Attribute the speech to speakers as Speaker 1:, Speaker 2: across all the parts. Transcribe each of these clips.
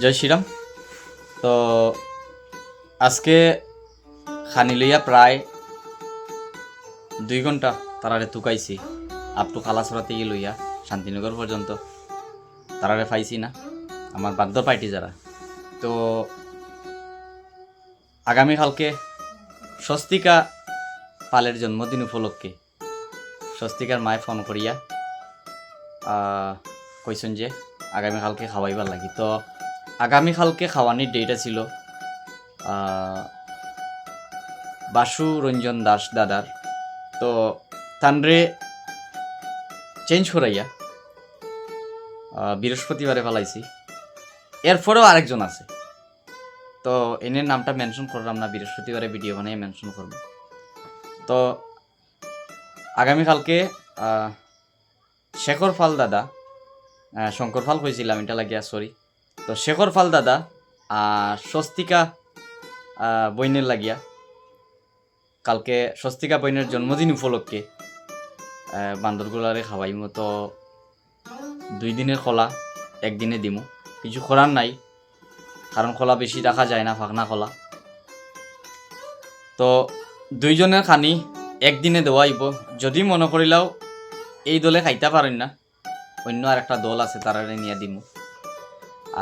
Speaker 1: জয় শ্রীরাম। তো আজকে খানি লইয়া প্রায় 2 ঘন্টা তারারে তুকাইছি আপ টু কালাসরা থেকে লইয়া শান্তিনগর পর্যন্ত। তারারে পাইছি না, আমার বাদ্য পাইটি যারা। তো আগামীকালকে স্বস্তিকা পালের জন্মদিন উপলক্ষে স্বস্তিকার মায়ে ফোন করিয়া কইছেন যে আগামীকালকে খাওয়াইবার লাগি। তো আগামীকালকে খাওয়ানির ডেট ছিল বাসু রঞ্জন দাস দাদার। তো তানরে চেঞ্জ করাইয়া বৃহস্পতিবারে ফেলাইছি। এরপরেও আরেকজন আছে, তো এনের নামটা মেনশন করলাম না, বৃহস্পতিবারে ভিডিও বানিয়ে মেনশন করব। তো আগামীকালকে শেখর ফাল দাদা, শঙ্কর ফাল কইছিলাম এটা লাগিয়া, সরি। তো শেখর ফাল দাদা স্বস্তিকা বইনের লাগিয়া কালকে স্বস্তিকা বইনের জন্মদিন উপলক্ষে বান্দরগুলারে খাওয়াইমো। তো 2 দিনের খোলা 1 দিনে দিমু, কিছু করার নাই, কারণ খোলা বেশি রাখা যায় না, ফাঁকনা খোলা। তো 2 জনের খানি 1 দিনে দেওয়াইব। যদি মনে করিলাও এই দলে খাইতে পারেন না, অন্য আর একটা দল আছে তারারে নিয়ে দিমু।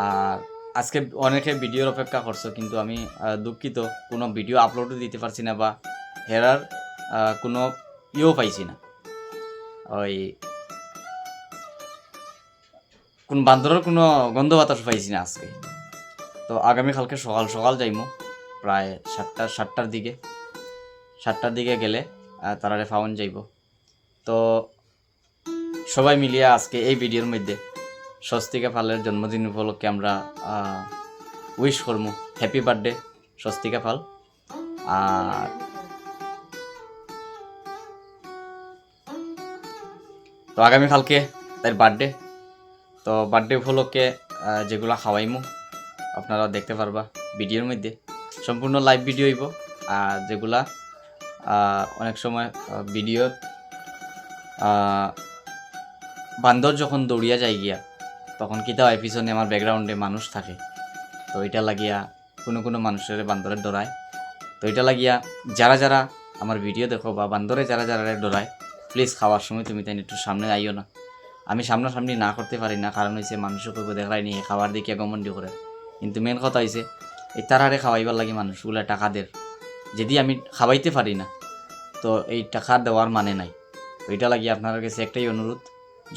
Speaker 1: আর আজকে অনেকে ভিডিওর অপেক্ষা করছো, কিন্তু আমি দুঃখিত, কোনো ভিডিও আপলোডও দিতে পারছি না, বা হেরার কোনো ইয়েও পাইছি না, ওই কোন বান্দরের কোনো গন্ধ বাতাস পাইছি না আজকে। তো আগামীকালকে সকাল সকাল যাইমু, প্রায় 7টার দিকে গেলে তারারে ফাউন যাইব। তো সবাই মিলিয়ে আজকে এই ভিডিওর মধ্যে স্বস্তিকা পালের জন্মদিন উপলক্ষে আমরা উইশ করবো, হ্যাপি বার্থডে স্বস্তিকা পাল। আর তো আগামীকালকে তার বার্থডে, তো বার্থডে উপলক্ষে যেগুলো খাওয়াইমু আপনারা দেখতে পারবা ভিডিওর মধ্যে, সম্পূর্ণ লাইভ ভিডিও হইব। আর যেগুলা অনেক সময় ভিডিও বান্দর যখন দৌড়িয়া যায় গিয়া, তখন কিতা হয় পিছনে আমার ব্যাকগ্রাউন্ডে মানুষ থাকে, তো এটা লাগিয়া কোনো মানুষের বান্দরের ডরায়। তো এটা লাগিয়া যারা যারা আমার ভিডিও দেখো বা বান্দরে যারা যারা ডরায়, প্লিজ খাওয়ার সময় তুমি তাই একটু সামনে আইও না। আমি সামনাসামনি না করতে পারি না, কারণ হয়েছে মানুষও কেউ দেখায় নিয়ে খাবার দিকে গমন্ডি করে। কিন্তু মেন কথা হয়েছে এই তারারে খাওয়াইবার লাগে মানুষগুলা টাকা দের, যদি আমি খাওয়াইতে পারি না তো এই টাকা দেওয়ার মানে নাই। তো এটা লাগিয়ে আপনার কাছে একটাই অনুরোধ,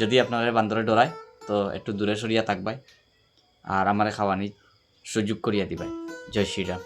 Speaker 1: যদি আপনারা বান্দরে ডরায় তো একটু দূরে সরিয়া থাকবাই, আর আমারে খাওয়ানির সুযোগ করিয়া দিবাই। জয় শ্রীরাম।